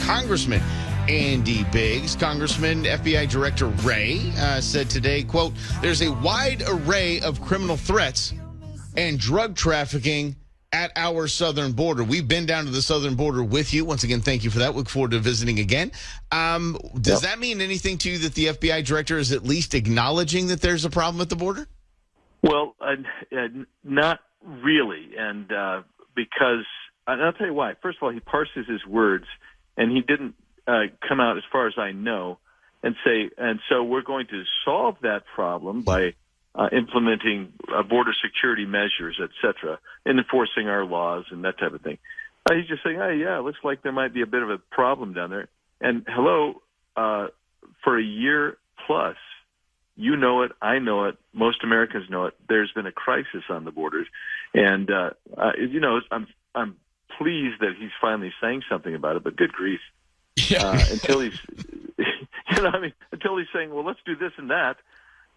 Congressman Andy Biggs. Congressman, FBI Director Wray said today, quote, "There's a wide array of criminal threats and drug trafficking at our southern border." We've been down to the southern border with you. Once again, thank you for that. Look forward to visiting again. Does that mean anything to you that the FBI director is at least acknowledging that there's a problem at the border? Well, not really, and because and I'll tell you why. First of all, he parses his words, and he didn't come out, as far as I know, and say, and so we're going to solve that problem by implementing border security measures, et cetera, and enforcing our laws and that type of thing. He's just saying, "Oh, yeah, it looks like there might be a bit of a problem down there." And hello, for a year plus, you know it, I know it, most Americans know it. There's been a crisis on the borders, and I'm pleased that he's finally saying something about it. But good grief, until he's, until he's saying, "Well, let's do this and that,"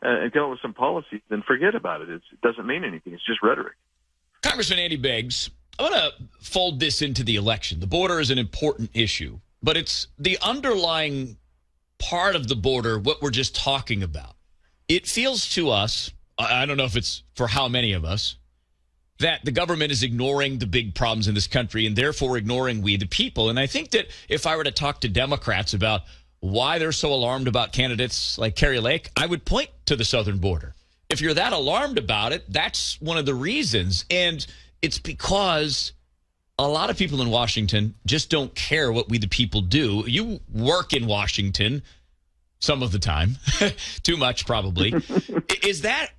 and come up with some policy, then forget about it. It doesn't mean anything. It's just rhetoric. Congressman Andy Biggs, I want to fold this into the election. The border is an important issue, but it's the underlying part of the border, what we're just talking about. It feels to us, I don't know if it's for how many of us, that the government is ignoring the big problems in this country and therefore ignoring we, the people. And I think that if I were to talk to Democrats about why they're so alarmed about candidates like Kari Lake, I would point to the southern border. If you're that alarmed about it, that's one of the reasons. And it's because a lot of people in Washington just don't care what we, the people, do. You work in Washington some of the time, too much probably. Is that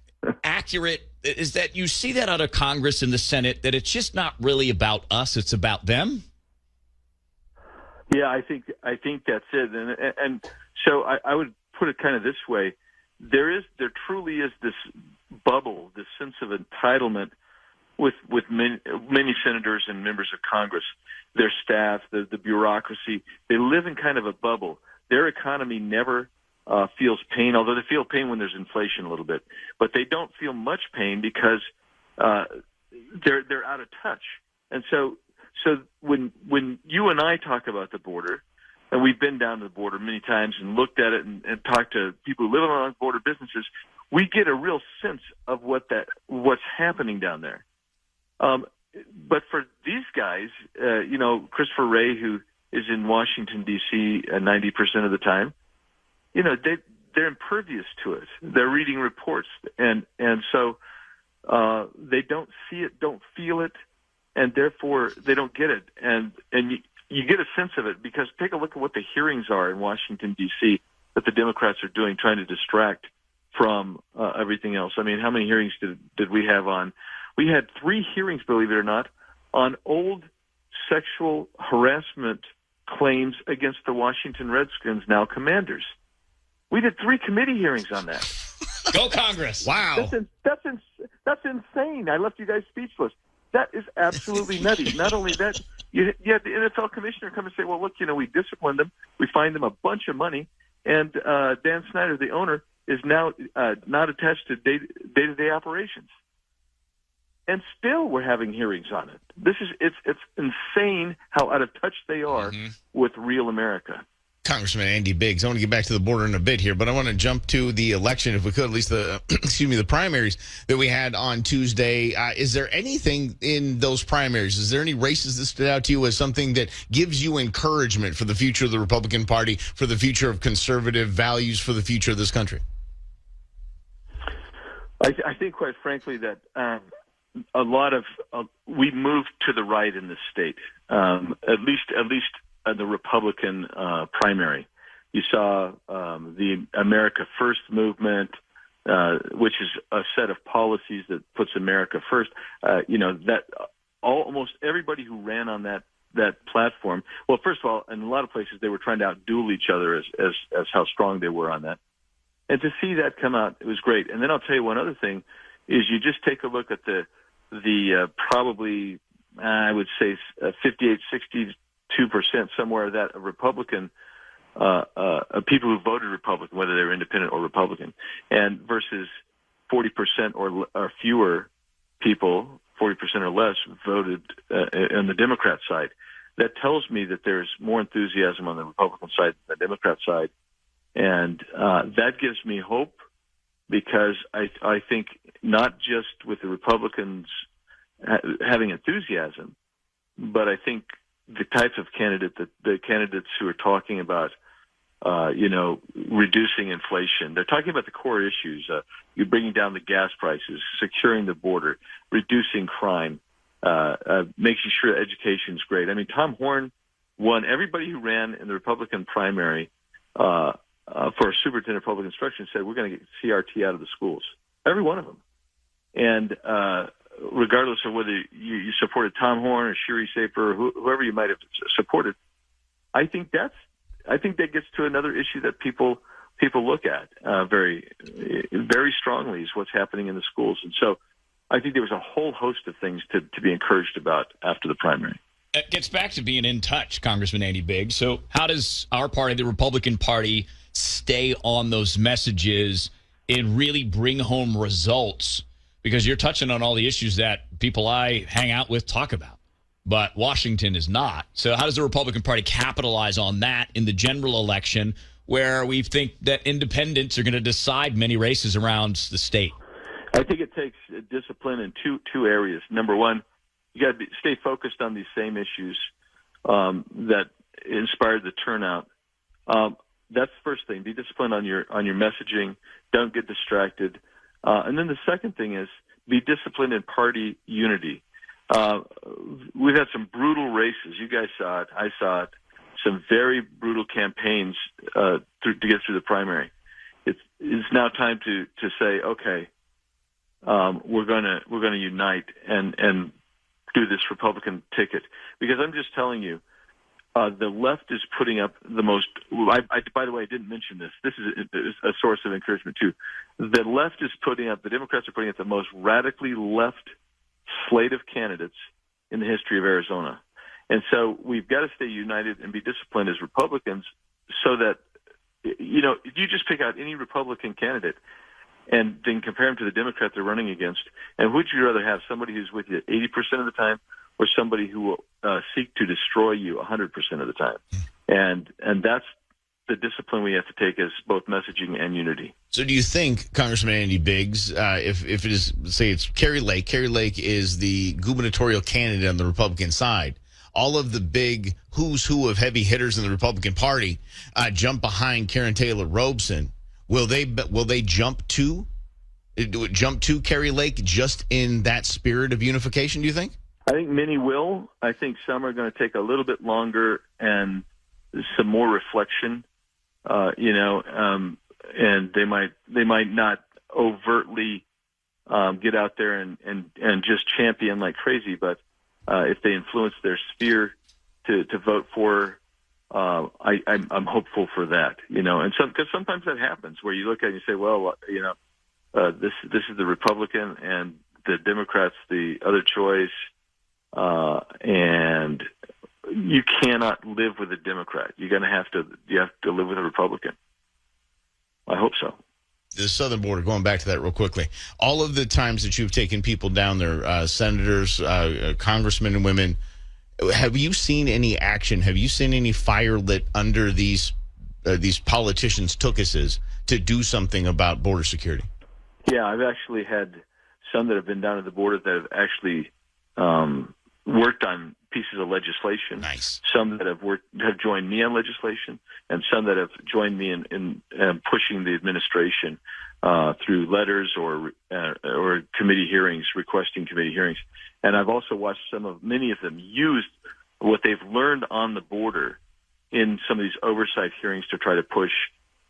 accurate? Is that you see that out of Congress and the Senate, that it's just not really about us, it's about them? Yeah, I think that's it, and so I would put it kind of this way: there truly is this bubble, this sense of entitlement with many senators and members of Congress, their staff, the bureaucracy. They live in kind of a bubble. Their economy never feels pain, although they feel pain when there's inflation a little bit, but they don't feel much pain because they're out of touch, and so when you and I talk about the border, and we've been down to the border many times and looked at it and talked to people who live along border businesses, we get a real sense of what's happening down there. But for these guys, Christopher Wray, who is in Washington, D.C. 90% of the time, they're impervious to it. They're reading reports, and so they don't see it, don't feel it, and therefore they don't get it. And you get a sense of it because take a look at what the hearings are in Washington, D.C. that the Democrats are doing, trying to distract from everything else. I mean, how many hearings did we have on? We had 3 hearings, believe it or not, on old sexual harassment claims against the Washington Redskins, now Commanders. We did 3 committee hearings on that. Go Congress! Wow, that's insane. I left you guys speechless. That is absolutely nutty. Not only that, you had the NFL commissioner come and say, "Well, look, we disciplined them. We fined them a bunch of money, and Dan Snyder, the owner, is now not attached to day-to-day operations." And still, we're having hearings on it. It's insane how out of touch they are with real America. Congressman Andy Biggs, I want to get back to the border in a bit here, but I want to jump to the election, if we could, at least the the primaries that we had on Tuesday. Is there anything in those primaries? Is there any races that stood out to you as something that gives you encouragement for the future of the Republican Party, for the future of conservative values, for the future of this country? I think, quite frankly, that a lot of we moved to the right in this state, at least the Republican primary. You saw the America First movement, which is a set of policies that puts America first. That almost everybody who ran on that platform. Well, first of all, in a lot of places they were trying to outduel each other as how strong they were on that. And to see that come out, it was great. And then I'll tell you one other thing: is you just take a look at the probably I would say 58, 62% somewhere of that Republican people who voted Republican, whether they were independent or Republican, and versus 40% or fewer people, 40% or less, voted on the Democrat side. that tells me that there's more enthusiasm on the Republican side than the Democrat side. And that gives me hope, because I think not just with the Republicans having enthusiasm, but I think the types of the candidates who are talking about, reducing inflation. They're talking about the core issues. You're bringing down the gas prices, securing the border, reducing crime, making sure education is great. I mean, Tom Horn won. Everybody who ran in the Republican primary for a superintendent of public instruction said, we're going to get CRT out of the schools. Every one of them. And regardless of whether you supported Tom Horn or Shiri Saper or whoever you might have supported, I think that gets to another issue that people look at very, very strongly, is what's happening in the schools. And so I think there was a whole host of things to be encouraged about after the primary. It gets back to being in touch, Congressman Andy Biggs. So how does our party, the Republican Party, stay on those messages and really bring home results? Because you're touching on all the issues that people I hang out with talk about, but Washington is not. So how does the Republican Party capitalize on that in the general election, where we think that independents are going to decide many races around the state? I think it takes discipline in two areas. Number one, you got to stay focused on these same issues that inspired the turnout. That's the first thing. Be disciplined on your messaging. Don't get distracted. And then the second thing is be disciplined in party unity. We've had some brutal races. You guys saw it. I saw it. Some very brutal campaigns to get through the primary. It's now time to say, okay, we're gonna unite and do this Republican ticket, because I'm just telling you, the left is putting up the most. By the way, I didn't mention this. This is a source of encouragement too. The left is putting up. The Democrats are putting up the most radically left slate of candidates in the history of Arizona, and so we've got to stay united and be disciplined as Republicans, so that if you just pick out any Republican candidate and then compare them to the Democrat they're running against, and would you rather have somebody who's with you 80% of the time, or somebody who will seek to destroy you 100% of the time? And that's the discipline we have to take as both messaging and unity. So do you think, Congressman Andy Biggs, if it is, say it's Kari Lake is the gubernatorial candidate on the Republican side, all of the big who's who of heavy hitters in the Republican Party jump behind Karen Taylor Robson, will they jump to Kari Lake just in that spirit of unification, do you think? I think many will. I think some are going to take a little bit longer and some more reflection, and they might not overtly get out there and just champion like crazy, but if they influence their sphere to vote for, I'm hopeful for that, and because sometimes that happens where you look at it and you say, well, this is the Republican and the Democrat's the other choice. And you cannot live with a Democrat. You have to live with a Republican. I hope so. The southern border, going back to that real quickly, all of the times that you've taken people down there, senators, congressmen and women, have you seen any action? Have you seen any fire lit under these politicians' tuchuses to do something about border security? Yeah, I've actually had some that have been down at the border that have actually worked on pieces of legislation. Nice. Some that have joined me on legislation, and some that have joined me in pushing the administration through letters or committee hearings, requesting committee hearings. And I've also watched many of them use what they've learned on the border in some of these oversight hearings to try to push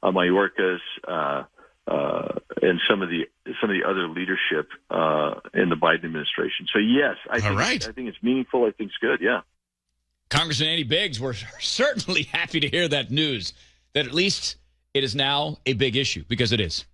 Mayorkas and some of the other leadership in the Biden administration. So yes, I think it's meaningful. I think it's good. Yeah. Congressman Andy Biggs, we're certainly happy to hear that news, that at least it is now a big issue, because it is.